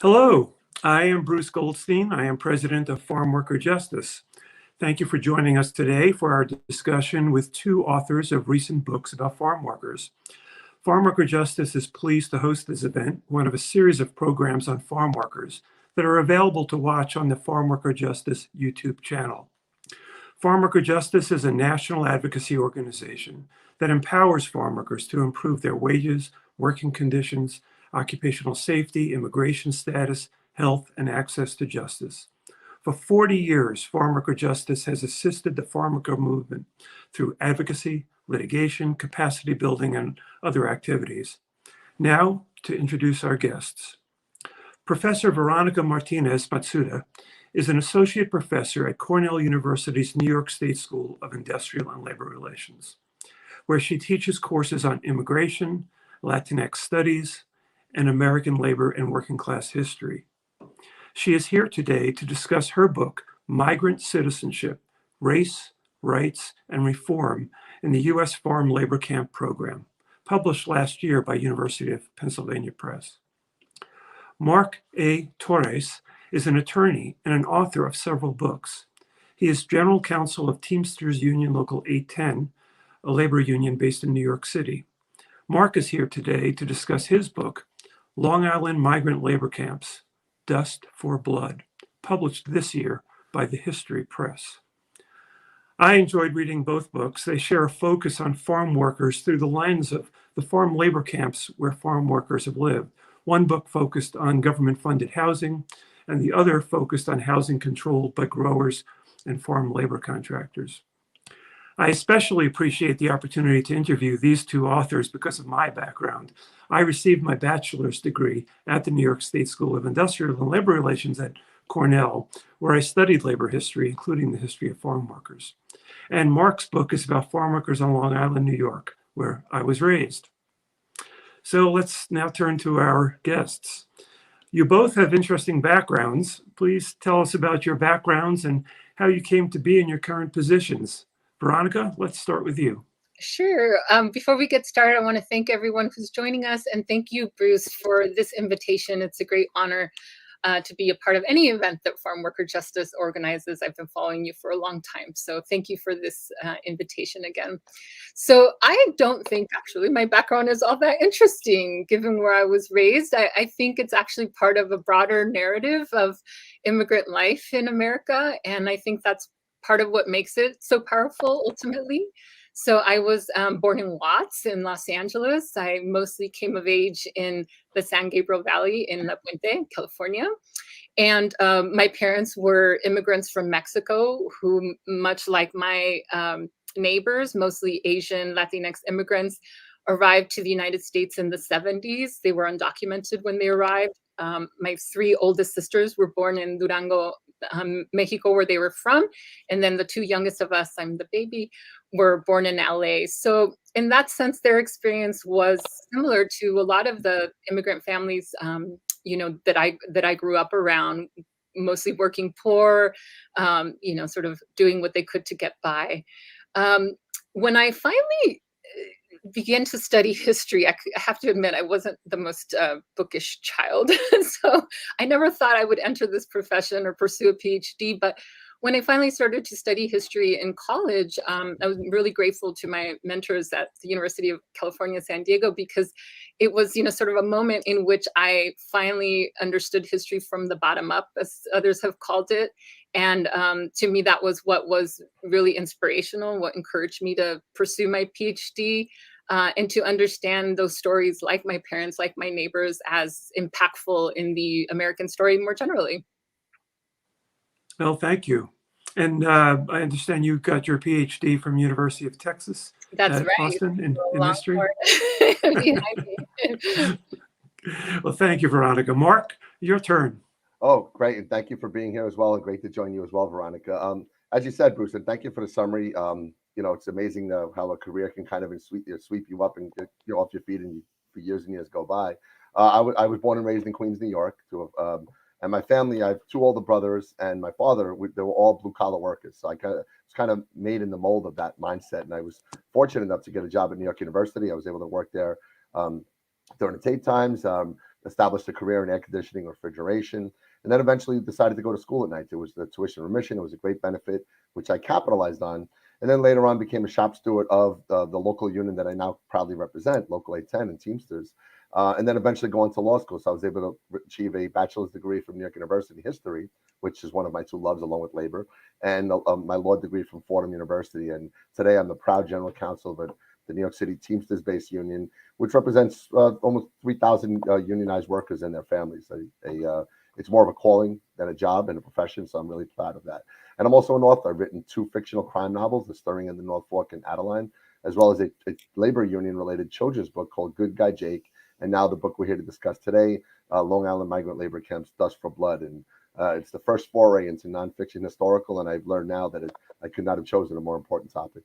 Hello, I am Bruce Goldstein. I am president of Farmworker Justice. Thank you for joining us today for our discussion with two authors of recent books about farm workers. Farmworker Justice is pleased to host this event, one of a series of programs on farm workers that are available to watch on the Farmworker Justice YouTube channel. Farmworker Justice is a national advocacy organization that empowers farm workers to improve their wages, working conditions, occupational safety, immigration status, health, and access to justice. For 40 years, Farmworker Justice has assisted the farmworker movement through advocacy, litigation, capacity building, and other activities. Now, to introduce our guests. Professor Verónica Martínez-Matsuda is an associate professor at Cornell University's New York State School of Industrial and Labor Relations, where she teaches courses on immigration, Latinx studies, and American labor and working class history. She is here today to discuss her book, Migrant Citizenship, Race, Rights, and Reform in the U.S. Farm Labor Camp Program, published last year by University of Pennsylvania Press. Mark A. Torres is an attorney and an author of several books. He is general counsel of Teamsters Union Local 810, a labor union based in New York City. Mark is here today to discuss his book, Long Island Migrant Labor Camps, Dust for Blood, published this year by the History Press. I enjoyed reading both books. They share a focus on farm workers through the lens of the farm labor camps where farm workers have lived. One book focused on government-funded housing, and the other focused on housing controlled by growers and farm labor contractors. I especially appreciate the opportunity to interview these two authors because of my background. I received my bachelor's degree at the New York State School of Industrial and Labor Relations at Cornell, where I studied labor history, including the history of farm workers. And Mark's book is about farm workers on Long Island, New York, where I was raised. So let's now turn to our guests. You both have interesting backgrounds. Please tell us about your backgrounds and how you came to be in your current positions. Veronica, let's start with you. Sure. Before we get started, I want to thank everyone who's joining us, and thank you, Bruce, for this invitation. It's a great honor to be a part of any event that Farmworker Justice organizes. I've been following you for a long time, so thank you for this invitation again. So I don't think actually my background is all that interesting, given where I was raised. I think it's actually part of a broader narrative of immigrant life in America, and I think that's part of what makes it so powerful ultimately. So I was born in Watts in Los Angeles. I mostly came of age in the San Gabriel Valley in La Puente, California. And my parents were immigrants from Mexico who, much like my neighbors, mostly Asian Latinx immigrants, arrived to the United States in the 70s. They were undocumented when they arrived. My three oldest sisters were born in Durango, Mexico, where they were from. And then the two youngest of us, I'm the baby, were born in LA. So in that sense, their experience was similar to a lot of the immigrant families, that I grew up around, mostly working poor, sort of doing what they could to get by. When I finally began to study history, I have to admit I wasn't the most bookish child. So I never thought I would enter this profession or pursue a PhD. But when I finally started to study history in college, I was really grateful to my mentors at the University of California, San Diego, because it was, sort of a moment in which I finally understood history from the bottom up, as others have called it. And to me, that was what was really inspirational, what encouraged me to pursue my PhD and to understand those stories, like my parents, like my neighbors, as impactful in the American story more generally. Well, thank you. And I understand you got your PhD from University of Texas That's at right. Austin in history. Well, thank you, Veronica. Mark, your turn. Oh, great. And thank you for being here as well. And great to join you as well, Veronica. As you said, Bruce, and thank you for the summary. It's amazing how a career can kind of sweep you up and get you off your feet and for years and years go by. I was born and raised in Queens, New York. And my family, I have two older brothers, and my father, they were all blue-collar workers. So I was kind of made in the mold of that mindset. And I was fortunate enough to get a job at New York University. I was able to work there during the Tate times. established a career in air conditioning, refrigeration, and then eventually decided to go to school at night. There was the tuition remission. It was a great benefit, which I capitalized on. And then later on became a shop steward of the local union that I now proudly represent, Local 810 and Teamsters. And then eventually go into law school. So I was able to achieve a bachelor's degree from New York University History, which is one of my two loves along with labor, and my law degree from Fordham University. And today I'm the proud general counsel of the New York City Teamsters-based union, which represents almost 3,000 unionized workers and their families. It's more of a calling than a job and a profession, so I'm really proud of that. And I'm also an author. I've written 2 fictional crime novels, The Stirring in the North Fork and Adeline, as well as a labor union-related children's book called Good Guy Jake, and now the book we're here to discuss today, Long Island Migrant Labor Camps, Dust for Blood. And it's the first foray into nonfiction historical, and I've learned now that I could not have chosen a more important topic.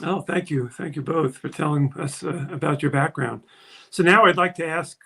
Oh, thank you. Thank you both for telling us about your background. So now I'd like to ask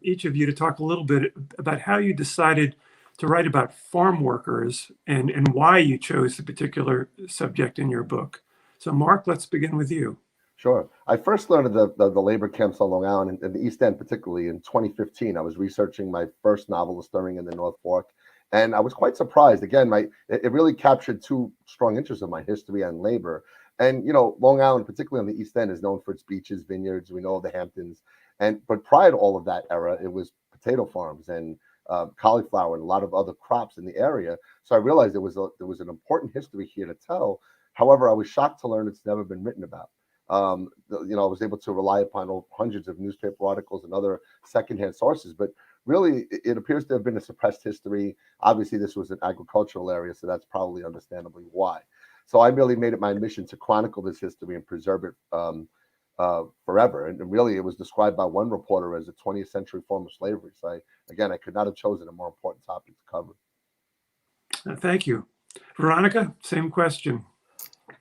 each of you to talk a little bit about how you decided to write about farm workers and why you chose the particular subject in your book. So Mark, let's begin with you. Sure. I first learned of the labor camps on Long Island and the East End, particularly in 2015. I was researching my first novel, The Stirring in the North Fork, and I was quite surprised. Again, it really captured 2 strong interests of my history and labor. And, Long Island, particularly on the East End, is known for its beaches, vineyards. We know the Hamptons. But prior to all of that era, it was potato farms and cauliflower and a lot of other crops in the area. So I realized there was an important history here to tell. However, I was shocked to learn it's never been written about. I was able to rely upon hundreds of newspaper articles and other secondhand sources, but really it appears to have been a suppressed history. Obviously, this was an agricultural area, so that's probably understandably why. So I really made it my mission to chronicle this history and preserve it forever. And really, it was described by one reporter as a 20th century form of slavery. So I could not have chosen a more important topic to cover. Thank you. Veronica, same question.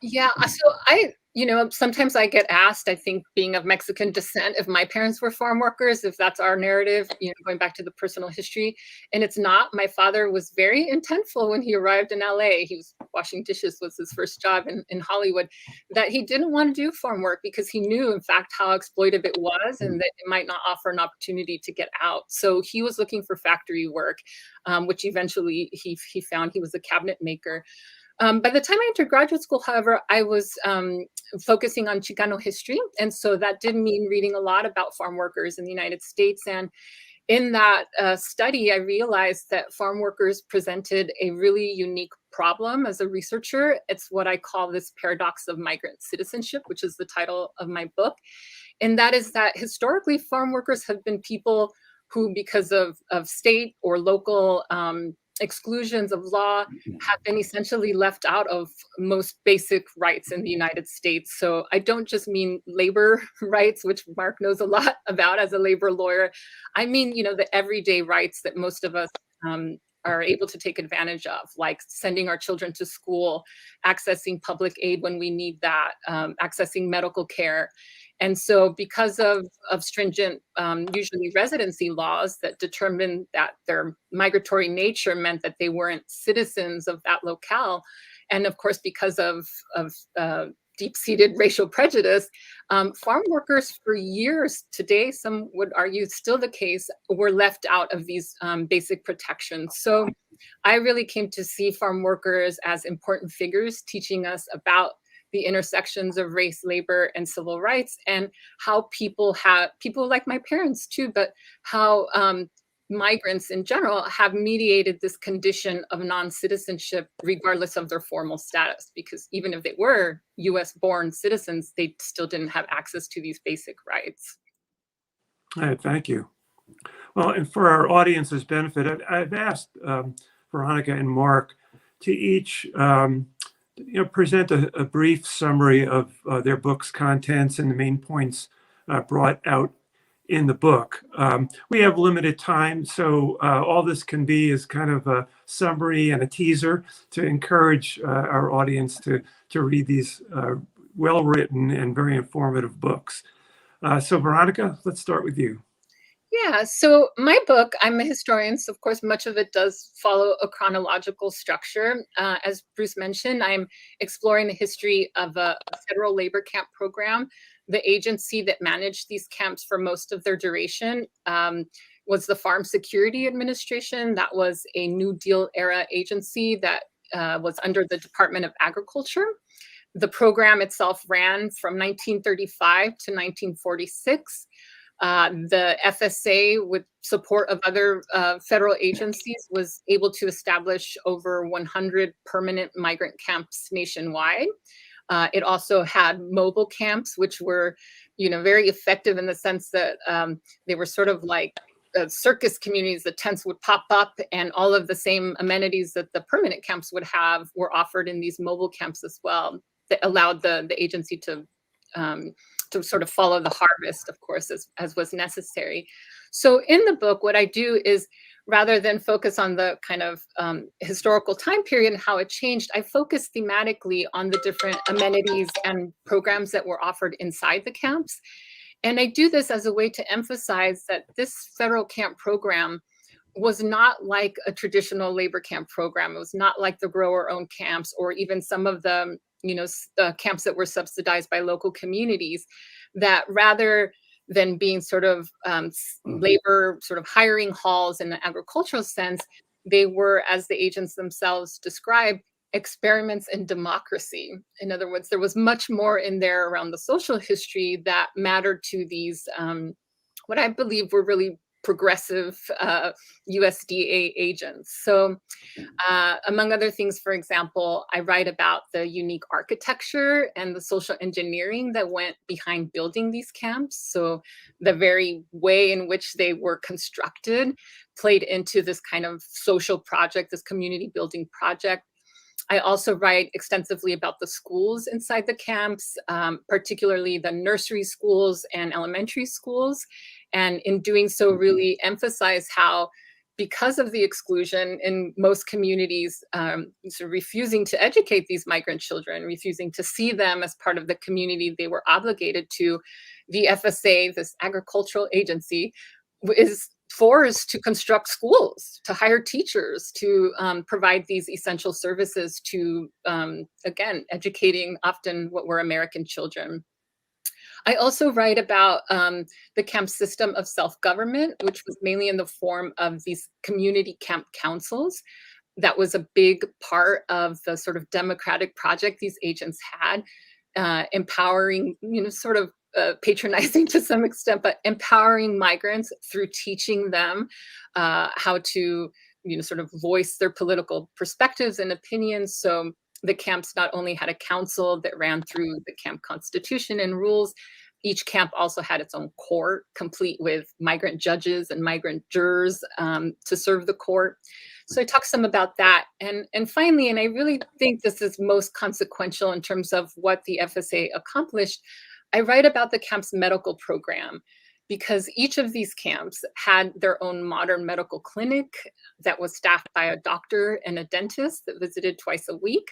Yeah, so sometimes I get asked, I think being of Mexican descent, if my parents were farm workers, if that's our narrative, going back to the personal history. And it's not. My father was very intentful when he arrived in LA. He was washing dishes, was his first job in Hollywood, that he didn't want to do farm work because he knew, in fact, how exploitive it was and that it might not offer an opportunity to get out. So he was looking for factory work, which eventually he found. He was a cabinet maker. By the time I entered graduate school, however, I was focusing on Chicano history. And so that did mean reading a lot about farm workers in the United States. And in that study, I realized that farm workers presented a really unique problem as a researcher. It's what I call this paradox of migrant citizenship, which is the title of my book. And that is that historically, farm workers have been people who, because of state or local exclusions of law, have been essentially left out of most basic rights in the United States. So I don't just mean labor rights, which Mark knows a lot about as a labor lawyer. I mean, the everyday rights that most of us are able to take advantage of, like sending our children to school, accessing public aid when we need that, accessing medical care. And so because of stringent, usually residency laws that determined that their migratory nature meant that they weren't citizens of that locale, and of course, because of deep-seated racial prejudice, farm workers for years, today, some would argue still the case, were left out of these basic protections. So I really came to see farm workers as important figures teaching us about the intersections of race, labor, and civil rights, and how people like my parents too, but how migrants in general have mediated this condition of non-citizenship regardless of their formal status, because even if they were US-born citizens, they still didn't have access to these basic rights. All right, thank you. Well, and for our audience's benefit, I've asked Veronica and Mark to each present a brief summary of their book's contents and the main points brought out in the book. We have limited time, so all this can be is kind of a summary and a teaser to encourage our audience to read these well-written and very informative books. So Veronica, let's start with you. Yeah, so my book, I'm a historian, so of course much of it does follow a chronological structure. As Bruce mentioned, I'm exploring the history of a federal labor camp program The agency that managed these camps for most of their duration was the Farm Security Administration. That was a New Deal era agency that was under the Department of Agriculture. The program itself ran from 1935 to 1946. The FSA, with support of other federal agencies, was able to establish over 100 permanent migrant camps nationwide. It also had mobile camps, which were, very effective in the sense that they were sort of like circus communities. The tents would pop up, and all of the same amenities that the permanent camps would have were offered in these mobile camps as well. That allowed the agency to sort of follow the harvest, of course, as was necessary. So in the book, what I do is, rather than focus on the kind of historical time period and how it changed, I focus thematically on the different amenities and programs that were offered inside the camps. And I do this as a way to emphasize that this federal camp program was not like a traditional labor camp program. It was not like the grower-owned camps, or even some of the camps that were subsidized by local communities, that rather than being sort of labor sort of hiring halls in the agricultural sense, they were, as the agents themselves described, experiments in democracy. In other words, there was much more in there around the social history that mattered to these, what I believe were really progressive USDA agents. So among other things, for example, I write about the unique architecture and the social engineering that went behind building these camps. So the very way in which they were constructed played into this kind of social project, this community building project. I also write extensively about the schools inside the camps, particularly the nursery schools and elementary schools. And in doing so, really emphasize how, because of the exclusion in most communities, sort of refusing to educate these migrant children, refusing to see them as part of the community they were obligated to, the FSA, this agricultural agency, is forced to construct schools, to hire teachers, to provide these essential services to, again, educating often what were American children. I also write about the camp system of self-government, which was mainly in the form of these community camp councils. That was a big part of the sort of democratic project these agents had, empowering, sort of patronizing to some extent, but empowering migrants through teaching them how to, sort of voice their political perspectives and opinions. So the camps not only had a council that ran through the camp constitution and rules, each camp also had its own court, complete with migrant judges and migrant jurors to serve the court. So I talk some about that. And finally, and I really think this is most consequential in terms of what the FSA accomplished, I write about the camp's medical program, because each of these camps had their own modern medical clinic that was staffed by a doctor and a dentist that visited twice a week,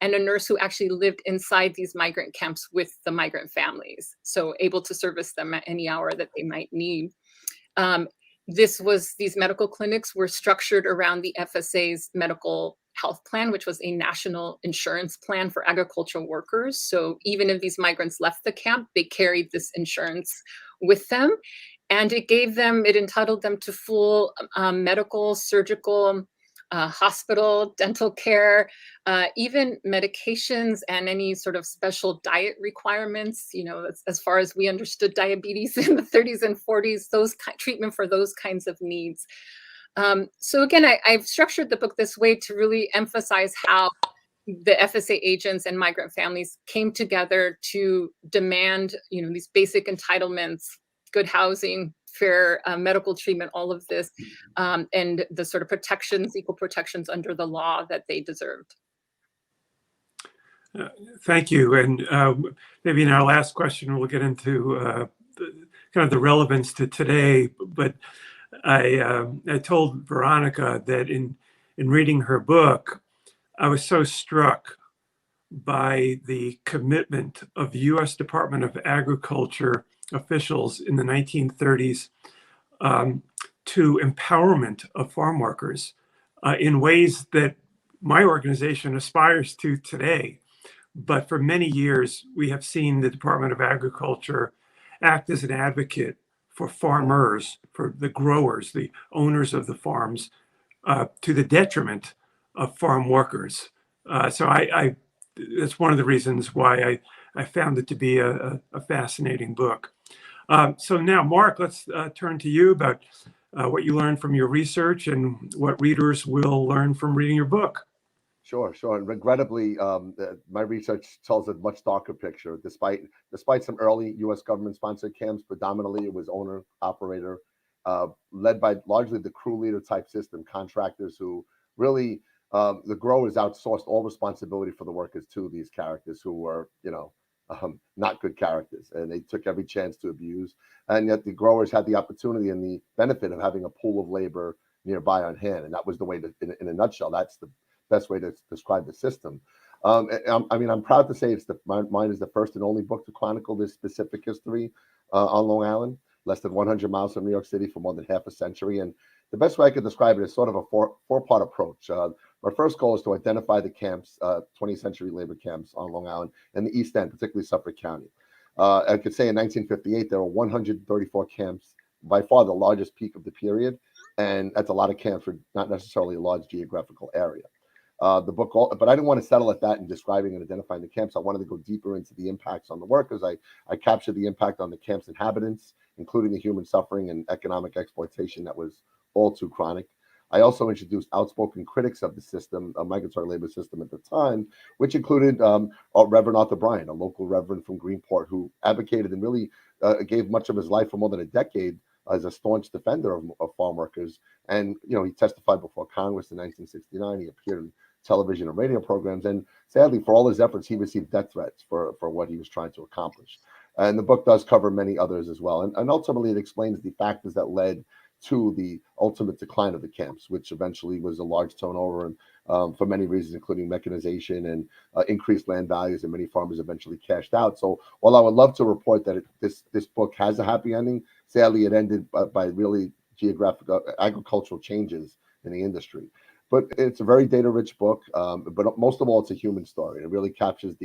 and a nurse who actually lived inside these migrant camps with the migrant families, so able to service them at any hour that they might need. These medical clinics were structured around the FSA's medical health plan, which was a national insurance plan for agricultural workers. So even if these migrants left the camp, they carried this insurance with them. And it entitled them to full medical, surgical, hospital, dental care, even medications and any sort of special diet requirements. As far as we understood diabetes in the 30s and 40s, treatment for those kinds of needs. So again, I've structured the book this way to really emphasize how the FSA agents and migrant families came together to demand, these basic entitlements, good housing, fair medical treatment, all of this, and the sort of protections, equal protections under the law that they deserved. Thank you. And maybe in our last question, we'll get into kind of the relevance to today. But I told Veronica that in reading her book, I was so struck by the commitment of the U.S. Department of Agriculture officials in the 1930s to empowerment of farm workers in ways that my organization aspires to today. but for many years, we have seen the Department of Agriculture act as an advocate for farmers, for the growers, the owners of the farms, to the detriment of farm workers. So that's one of the reasons why I found it to be a fascinating book. So now, Mark, let's turn to you about what you learned from your research and what readers will learn from reading your book. Sure. And regrettably, my research tells a much darker picture. Despite some early U.S. government-sponsored camps, predominantly it was owner-operator, led by largely the crew leader type system, contractors who really, the growers outsourced all responsibility for the workers to these characters who were, not good characters, and they took every chance to abuse. And yet the growers had the opportunity and the benefit of having a pool of labor nearby on hand, and that was the way to, in a nutshell, that's the best way to describe the system. I'm proud to say mine is the first and only book to chronicle this specific history on Long Island, less than 100 miles from New York City for more than half a century. And the best way I could describe it is sort of a four-part approach. My first goal is to identify the camps, 20th century labor camps on Long Island and the East End, particularly Suffolk County. I could say in 1958, there were 134 camps, by far the largest peak of the period. And that's a lot of camps for not necessarily a large geographical area. But I didn't want to settle at that in describing and identifying the camps. I wanted to go deeper into the impacts on the workers. I captured the impact on the camp's inhabitants, including the human suffering and economic exploitation that was all too chronic. I also introduced outspoken critics of the system, a migratory labor system at the time, which included Reverend Arthur Bryan, a local reverend from Greenport, who advocated and really gave much of his life for more than a decade as a staunch defender of farm workers. And, he testified before Congress in 1969. He appeared in television and radio programs. And sadly, for all his efforts, he received death threats for what he was trying to accomplish. And the book does cover many others as well. And ultimately, it explains the factors that led to the ultimate decline of the camps, which eventually was a large turnover and for many reasons, including mechanization and increased land values, and many farmers eventually cashed out. So while I would love to report that this book has a happy ending, sadly, it ended by really agricultural changes in the industry. But it's a very data-rich book, but most of all, it's a human story. It really captures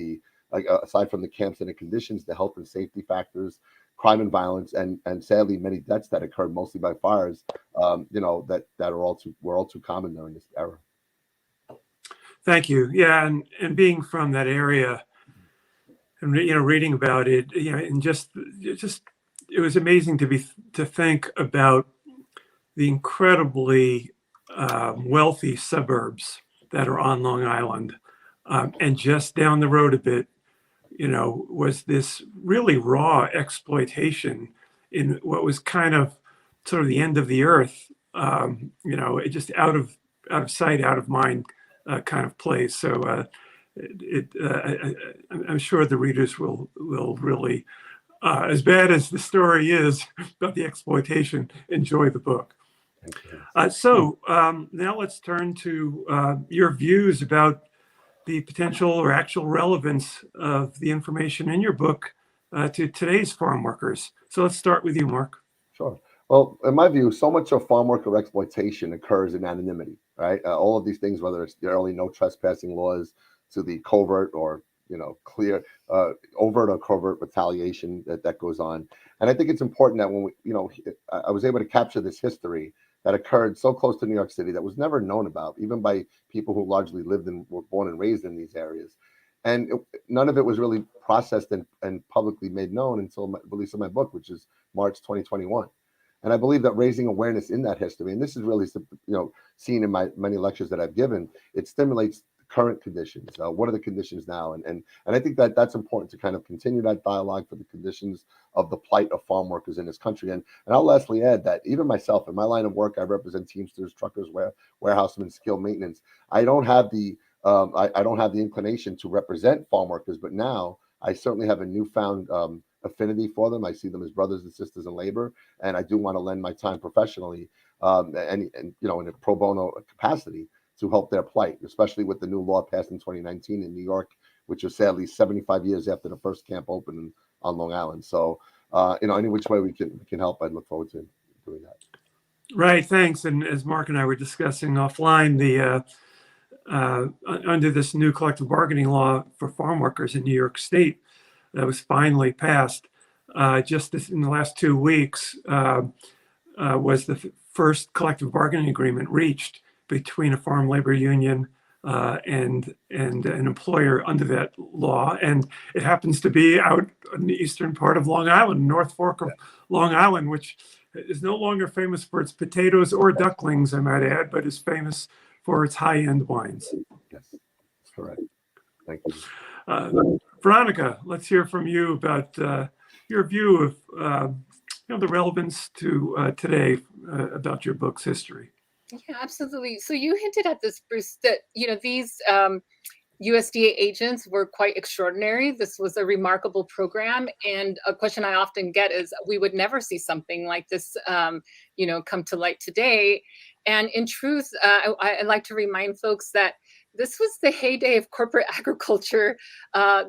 aside from the camps and the conditions, the health and safety factors, crime and violence, and sadly many deaths that occurred mostly by fires, that were all too common during this era. Thank you. Yeah, and being from that area, and reading about it, and just it was amazing to think about the incredibly wealthy suburbs that are on Long Island, and just down the road a bit, was this really raw exploitation in what was kind of sort of the end of the earth, it just out of sight, out of mind kind of place. So I'm sure the readers will really, as bad as the story is about the exploitation, enjoy the book. So now let's turn to your views about the potential or actual relevance of the information in your book to today's farm workers. So let's start with you, Mark. Sure. Well, in my view, so much of farm worker exploitation occurs in anonymity, right? All of these things, whether it's the early no trespassing laws to the covert or clear overt or covert retaliation that goes on. And I think it's important that when I was able to capture this history that occurred so close to New York City that was never known about, even by people who largely lived and were born and raised in these areas. And none of it was really processed and publicly made known until the release of my book, which is March 2021. And I believe that raising awareness in that history, and this is really seen in my many lectures that I've given, it stimulates current conditions. What are the conditions now? And I think that that's important to kind of continue that dialogue for the conditions of the plight of farm workers in this country. And I'll lastly add that even myself, in my line of work, I represent Teamsters, truckers, warehousemen, skilled maintenance. I don't have the inclination to represent farm workers, but now I certainly have a newfound affinity for them. I see them as brothers and sisters in labor, and I do want to lend my time professionally and in a pro bono capacity to help their plight, especially with the new law passed in 2019 in New York, which was sadly 75 years after the first camp opened on Long Island. So, any which way we can help, I'd look forward to doing that. Right, thanks. And as Mark and I were discussing offline, under this new collective bargaining law for farm workers in New York State that was finally passed just in the last 2 weeks, was the first collective bargaining agreement reached between a farm labor union and an employer under that law. And it happens to be out in the eastern part of Long Island, North Fork of Long Island, which is no longer famous for its potatoes or ducklings, I might add, but is famous for its high-end wines. Yes, that's correct. Thank you. Veronica, let's hear from you about your view of the relevance to today about your book's history. Yeah, absolutely. So you hinted at this, Bruce, that these USDA agents were quite extraordinary. This was a remarkable program, and a question I often get is, we would never see something like this, come to light today. And in truth, I like to remind folks that this was the heyday of corporate agriculture.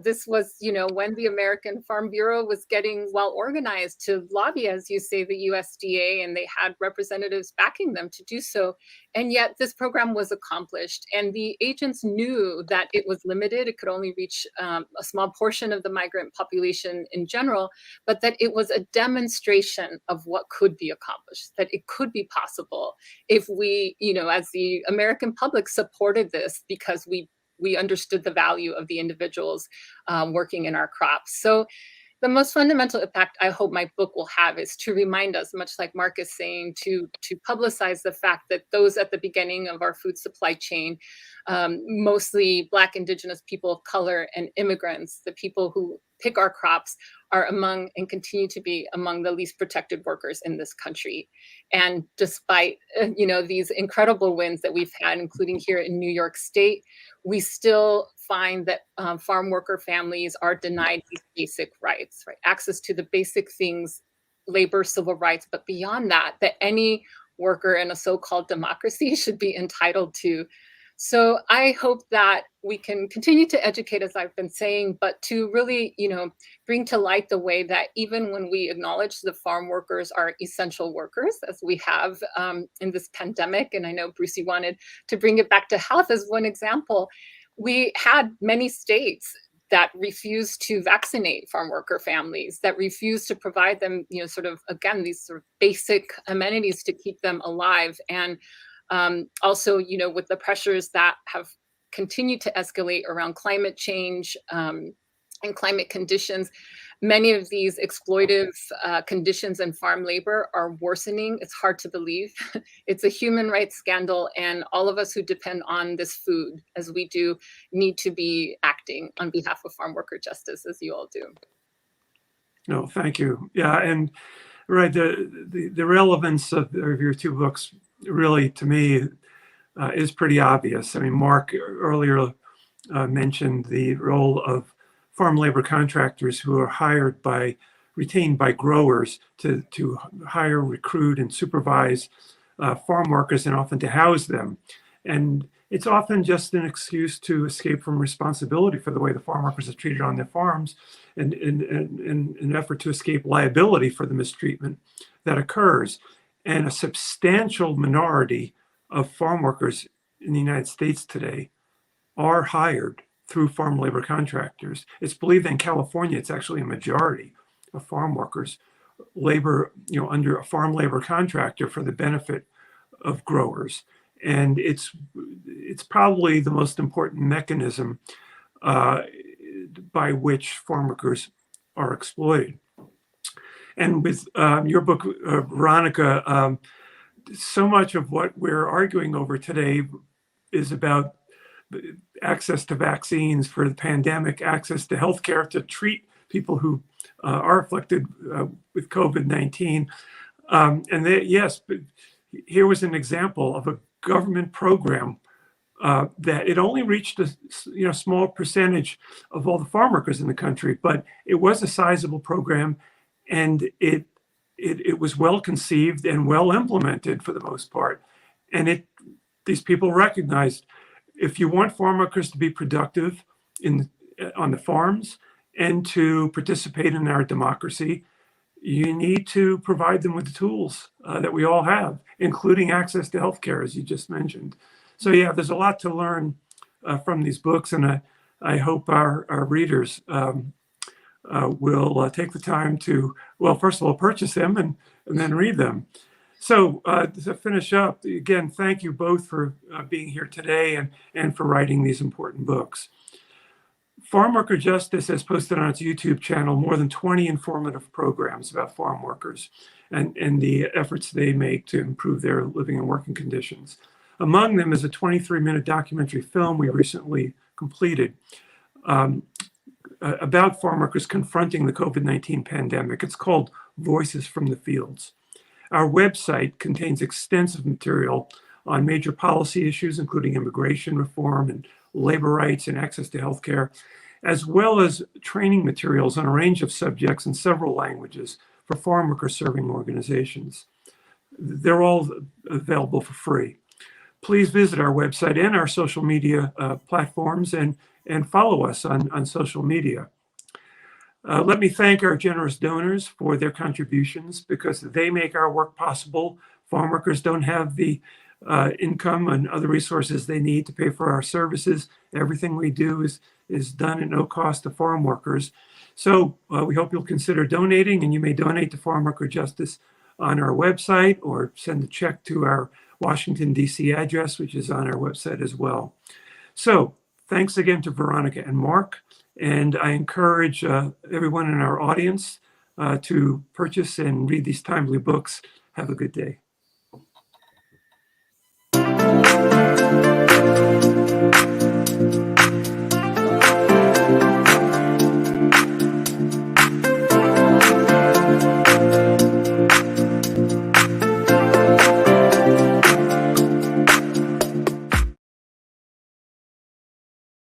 This was, when the American Farm Bureau was getting well organized to lobby, as you say, the USDA, and they had representatives backing them to do so. And yet this program was accomplished, and the agents knew that it was limited. It could only reach a small portion of the migrant population in general, but that it was a demonstration of what could be accomplished, that it could be possible if we, as the American public, supported this because we understood the value of the individuals working in our crops. So the most fundamental impact I hope my book will have is to remind us, much like Mark is saying, to publicize the fact that those at the beginning of our food supply chain, mostly Black, Indigenous people of color, and immigrants, the people who pick our crops, are among and continue to be among the least protected workers in this country. And despite these incredible wins that we've had, including here in New York State, we still find that farm worker families are denied these basic rights, right? Access to the basic things, labor, civil rights, but beyond that any worker in a so-called democracy should be entitled to. So I hope that we can continue to educate, as I've been saying, but to really, bring to light the way that even when we acknowledge the farm workers are essential workers, as we have in this pandemic, and I know Brucey wanted to bring it back to health as one example, we had many states that refused to vaccinate farm worker families, that refused to provide them, these sort of basic amenities to keep them alive. And also, with the pressures that have continued to escalate around climate change and climate conditions, many of these exploitive conditions in farm labor are worsening. It's hard to believe. It's a human rights scandal, and all of us who depend on this food, as we do, need to be acting on behalf of farm worker justice, as you all do. No, thank you. Yeah, and right, the relevance of your two books really, to me, is pretty obvious. I mean, Mark earlier mentioned the role of farm labor contractors who are retained by growers to hire, recruit, and supervise farm workers, and often to house them. And it's often just an excuse to escape from responsibility for the way the farm workers are treated on their farms, and in an effort to escape liability for the mistreatment that occurs. And a substantial minority of farm workers in the United States today are hired through farm labor contractors. It's believed that in California, it's actually a majority of farm workers labor, under a farm labor contractor for the benefit of growers. And it's probably the most important mechanism by which farm workers are exploited. And with your book, Veronica, so much of what we're arguing over today is about access to vaccines for the pandemic, access to healthcare to treat people who are afflicted with COVID-19. Yes, but here was an example of a government program that it only reached a small percentage of all the farm workers in the country, but it was a sizable program, and it was well conceived and well implemented for the most part. And these people recognized, if you want farm workers to be productive on the farms and to participate in our democracy, you need to provide them with the tools that we all have, including access to healthcare, as you just mentioned. So yeah, there's a lot to learn from these books, and I hope our readers will take the time to, well, first of all, purchase them and then read them. So to finish up, again, thank you both for being here today and for writing these important books. Farmworker Justice has posted on its YouTube channel more than 20 informative programs about farm workers and the efforts they make to improve their living and working conditions. Among them is a 23-minute documentary film we recently completed about farm workers confronting the COVID-19 pandemic. It's called Voices from the Fields. Our website contains extensive material on major policy issues, including immigration reform and labor rights and access to healthcare, as well as training materials on a range of subjects in several languages for farm worker serving organizations. They're all available for free. Please visit our website and our social media platforms and follow us on social media. Let me thank our generous donors for their contributions because they make our work possible. Farm workers don't have the income and other resources they need to pay for our services. Everything we do is done at no cost to farm workers. So we hope you'll consider donating, and you may donate to Farmworker Justice on our website or send a check to our Washington, D.C. address, which is on our website as well. So thanks again to Veronica and Mark, and I encourage everyone in our audience to purchase and read these timely books. Have a good day.